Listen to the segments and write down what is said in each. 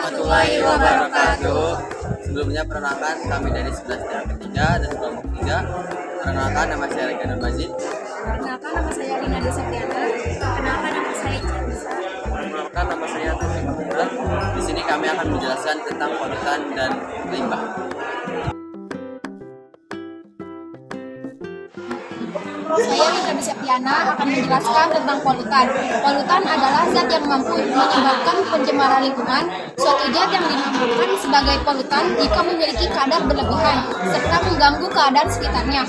warahmatullahi wabarakatuh. Sebelumnya perkenalkan kami dari 11 yang ketiga dan kelompok 3. Perkenalkan nama saya Rega Nur Majid. Perkenalkan nama saya Lina Desetiana. Perkenalkan nama saya Cianisa. Perkenalkan nama saya Taufik Mahendra. Di sini kami akan menjelaskan tentang polutan dan limbah. Saya Lina Desetiana akan menjelaskan tentang polutan. Polutan adalah zat yang mampu menyebabkan pencemaran lingkungan. Suatu zat yang dinamakan sebagai polutan jika memiliki kadar berlebihan serta mengganggu keadaan sekitarnya.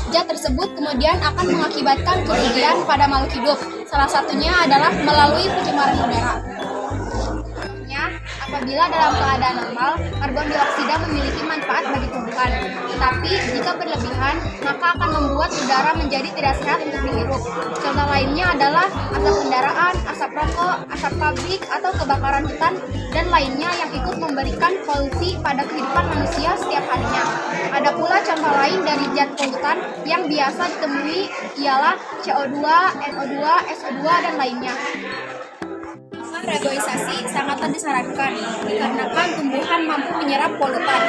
Zat tersebut kemudian akan mengakibatkan kerugian pada makhluk hidup. Salah satunya adalah melalui pencemaran udara. Apabila dalam keadaan normal, karbon dioksida memiliki manfaat bagi tumbuhan. Tapi jika berlebihan, maka akan membuat udara menjadi tidak sehat untuk dihirup. Contoh lainnya adalah asap kendaraan, asap rokok, asap pabrik, atau kebakaran hutan, dan lainnya yang ikut memberikan polusi pada kehidupan manusia setiap harinya. Ada pula contoh lain dari zat polutan yang biasa ditemui ialah CO2, NO2, SO2, dan lainnya. Reboisasi sangatlah disarankan dikarenakan tumbuhan mampu menyerap polutan,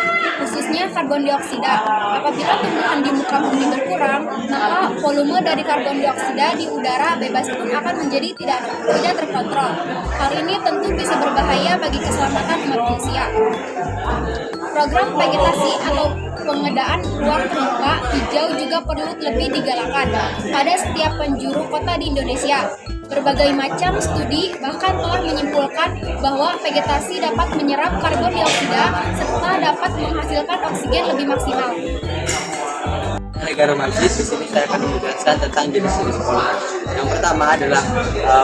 khususnya karbon dioksida. Apabila tumbuhan di muka bumi berkurang, maka volume dari karbon dioksida di udara bebas pun akan menjadi tidak terkontrol. Hal ini tentu bisa berbahaya bagi keselamatan umat manusia. Program vegetasi atau pengedaan ruang terbuka hijau juga perlu lebih digalakan pada setiap penjuru kota di Indonesia. Berbagai macam studi bahkan telah menyimpulkan bahwa vegetasi dapat menyerap karbon dioksida serta dapat menghasilkan oksigen lebih maksimal. Rega Nur Majid, di sini saya akan menjelaskan tentang jenis-jenis polutan. Yang pertama adalah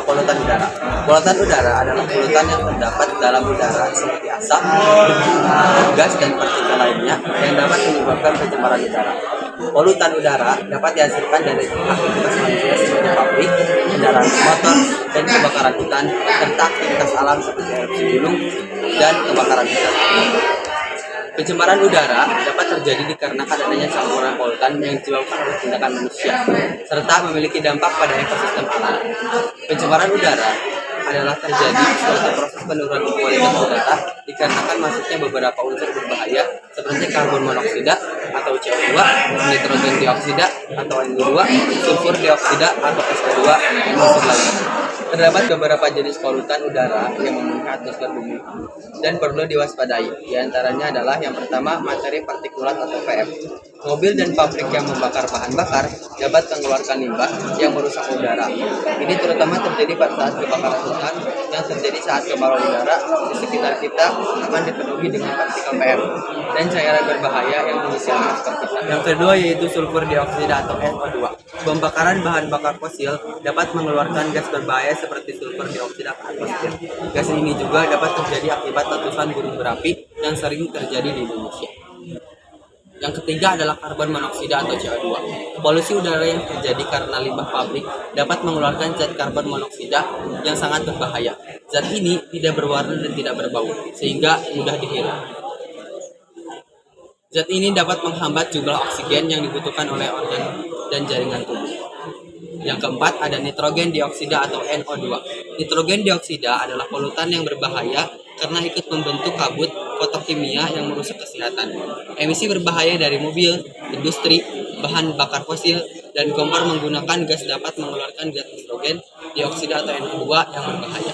polutan udara. Polutan udara adalah polutan yang terdapat dalam udara seperti asap, gas, dan partikel lainnya yang dapat menyebabkan pencemaran udara. Polutan udara dapat dihasilkan dari aktivitas manusia seperti pabrik, kendaraan motor, dan kebakaran hutan, serta aktivitas alam seperti erupsi gunung dan kebakaran hutan. Pencemaran udara dapat terjadi dikarenakan adanya campuran polutan yang disebabkan oleh tindakan manusia, serta memiliki dampak pada ekosistem alam. Pencemaran udara adalah terjadi suatu proses penurunan kualitas udara dikarenakan masuknya beberapa unsur berbahaya seperti karbon monoksida atau CO2, nitrogen dioksida atau NO2, sulfur dioksida atau SO2, dan unsur lainnya. Terdapat beberapa jenis polutan udara yang memenuhi atmosfer bumi dan perlu diwaspadai. Di antaranya adalah yang pertama, materi partikulat atau PM. Mobil dan pabrik yang membakar bahan bakar dapat mengeluarkan limbah yang merusak udara. Ini terutama terjadi pada saat kebakaran hutan yang terjadi saat kemarau udara di sekitar kita akan dipenuhi dengan partikel PM dan cairan berbahaya yang mengisi atmosfer kita. Yang kedua yaitu sulfur dioksida atau NO2. Pembakaran bahan bakar fosil dapat mengeluarkan gas berbahaya seperti sulfur dioksida ke atmosfer. Gas ini juga dapat terjadi akibat letusan gunung berapi yang sering terjadi di Indonesia. Yang ketiga adalah karbon monoksida atau CO2. Polusi udara yang terjadi karena limbah pabrik dapat mengeluarkan zat karbon monoksida yang sangat berbahaya. Zat ini tidak berwarna dan tidak berbau, sehingga mudah dihirup. Zat ini dapat menghambat jumlah oksigen yang dibutuhkan oleh organ dan jaringan tubuh. Yang keempat ada nitrogen dioksida atau NO2. Nitrogen dioksida adalah polutan yang berbahaya karena ikut membentuk kabut fotokimia yang merusak kesehatan. Emisi berbahaya dari mobil, industri, bahan bakar fosil, dan kompor menggunakan gas dapat mengeluarkan gas nitrogen dioksida atau NO2 yang berbahaya.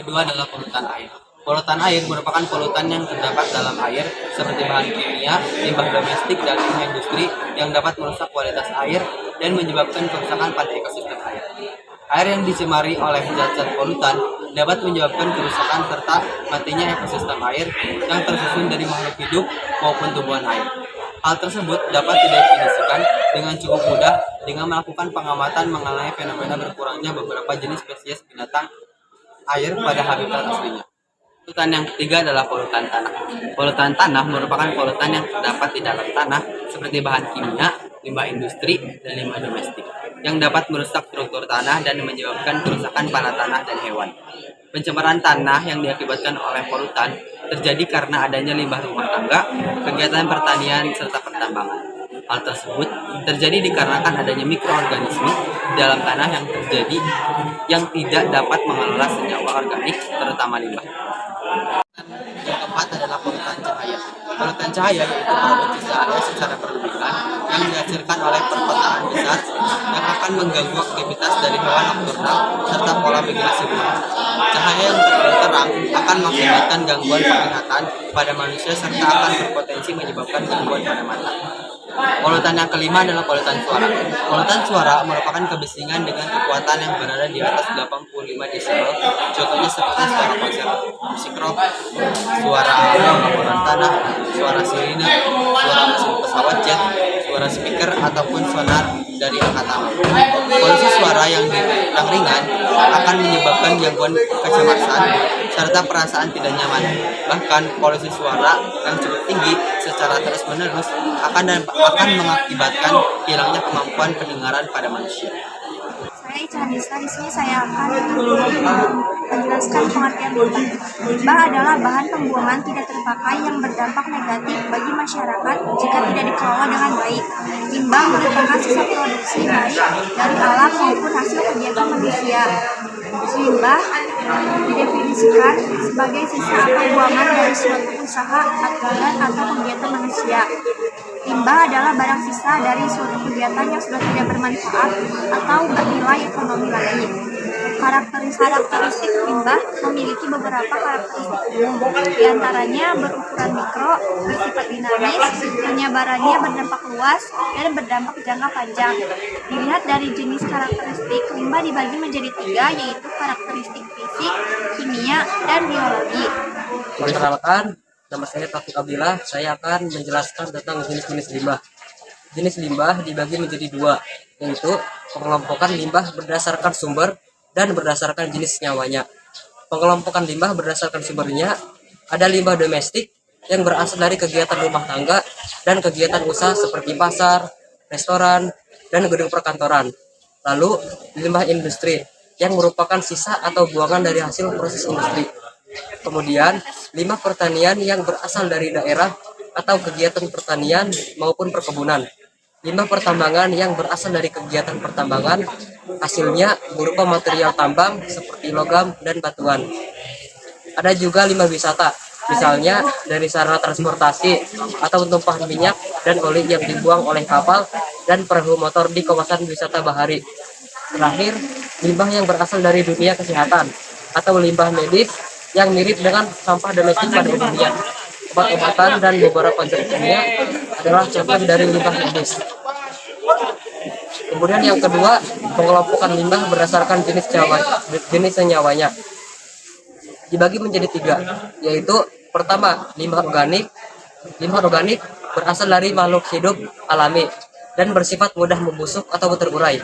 Kedua adalah polutan air. Polutan air merupakan polutan yang terdapat dalam air seperti bahan kimia, limbah domestik, dan limbah industri yang dapat merusak kualitas air dan menyebabkan kerusakan pada ekosistem air. Air yang dicemari oleh zat-zat polutan dapat menyebabkan kerusakan serta matinya ekosistem air yang tersusun dari makhluk hidup maupun tumbuhan air. Hal tersebut dapat didefinisikan dengan cukup mudah dengan melakukan pengamatan mengenai fenomena berkurangnya beberapa jenis spesies binatang air pada habitat aslinya. Polutan yang ketiga adalah polutan tanah. Polutan tanah merupakan polutan yang terdapat di dalam tanah seperti bahan kimia, limbah industri, dan limbah domestik yang dapat merusak struktur tanah dan menyebabkan kerusakan pada tanah dan hewan. Pencemaran tanah yang diakibatkan oleh polutan terjadi karena adanya limbah rumah tangga, kegiatan pertanian, serta pertambangan. Hal tersebut terjadi dikarenakan adanya mikroorganisme di dalam tanah yang tidak dapat mengelola senyawa organik, terutama limbah. Yang keempat adalah polutan cahaya. Polutan cahaya yaitu produksi cahaya secara berlebihan yang dihasilkan oleh perkotaan besar yang akan mengganggu aktivitas dari hewan nokturnal serta pola migrasi burung. Cahaya yang terlalu terang akan mengakibatkan gangguan penglihatan pada manusia serta akan berpotensi menyebabkan gangguan pada mata. Polutan yang kelima adalah polutan suara. Polutan suara merupakan kebisingan dengan kekuatan yang berada di atas 85 desibel. Contohnya seperti suara konser musik rock, suara laporan tanah, suara sirine, suara mesin pesawat jet, suara speaker ataupun sonar dari angkatan. Polusi suara yang ringan akan menyebabkan gangguan kecemasan serta perasaan tidak nyaman. Bahkan polusi suara yang cukup tinggi secara terus-menerus akan mengakibatkan hilangnya kemampuan pendengaran pada manusia. Saya Ica. Di sini saya akan menjelaskan pengertian limbah. Limbah adalah bahan pembuangan tidak terpakai yang berdampak negatif bagi masyarakat jika tidak dikelola dengan baik. Limbah merupakan sisa produksi baik dari alam maupun hasil kegiatan manusia. Limbah didefinisikan sebagai sisa atau buangan dari suatu usaha, aturan, atau kegiatan manusia. Limbah adalah barang sisa dari suatu kegiatan yang sudah tidak bermanfaat atau bernilai ekonomi lagi. Karakteristik limbah memiliki beberapa karakteristik umum, di antaranya berukuran mikro, bersifat dinamis, penyebarannya berdampak luas, dan berdampak jangka panjang. Dilihat dari jenis karakteristik, limbah dibagi menjadi 3, yaitu karakteristik fisik, kimia, dan biologi. Perkenalkan, nama saya Taufik Abdillah. Saya akan menjelaskan tentang jenis-jenis limbah. Jenis limbah dibagi menjadi 2, yaitu pengelompokan limbah berdasarkan sumber dan berdasarkan jenis nyawanya. Pengelompokan limbah berdasarkan sumbernya ada limbah domestik yang berasal dari kegiatan rumah tangga dan kegiatan usaha seperti pasar, restoran, dan gedung perkantoran. Lalu limbah industri yang merupakan sisa atau buangan dari hasil proses industri. Kemudian limbah pertanian yang berasal dari daerah atau kegiatan pertanian maupun perkebunan. Limbah pertambangan yang berasal dari kegiatan pertambangan, hasilnya berupa material tambang seperti logam dan batuan. Ada juga limbah wisata, misalnya dari sarana transportasi atau tumpahan minyak dan oli yang dibuang oleh kapal dan perahu motor di kawasan wisata bahari. Terakhir, limbah yang berasal dari dunia kesehatan atau limbah medis yang mirip dengan sampah domestik pada umumnya. Obat-obatan dan beberapa zat kimia adalah contoh dari limbah medis. Kemudian yang kedua, pengelompokan limbah berdasarkan jenis senyawanya. Dibagi menjadi 3, yaitu pertama, limbah organik. Limbah organik berasal dari makhluk hidup alami dan bersifat mudah membusuk atau terurai.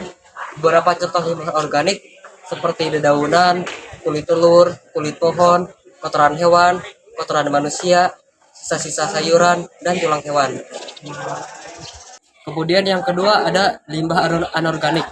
Beberapa contoh limbah organik seperti dedaunan, kulit telur, kulit pohon, kotoran hewan, kotoran manusia, sisa-sisa sayuran, dan tulang hewan. Kemudian yang kedua ada limbah anorganik.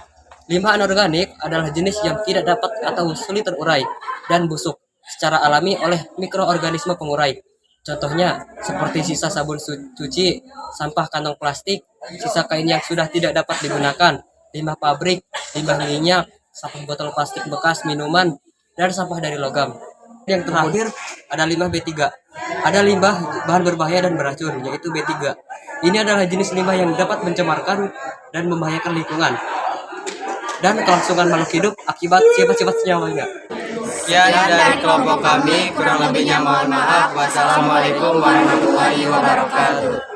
Limbah anorganik adalah jenis yang tidak dapat atau sulit terurai dan busuk secara alami oleh mikroorganisme pengurai. Contohnya seperti sisa sabun cuci, sampah kantong plastik, sisa kain yang sudah tidak dapat digunakan, limbah pabrik, limbah minyak, sampah botol plastik bekas minuman, dan sampah dari logam. Yang terakhir ada limbah B3. Ada limbah bahan berbahaya dan beracun, yaitu B3. Ini adalah jenis limbah yang dapat mencemarkan dan membahayakan lingkungan dan kelangsungan makhluk hidup akibat sifat-sifat senyawanya. Sekian dari kelompok kami, kurang lebihnya mohon maaf. Wassalamualaikum warahmatullahi wabarakatuh.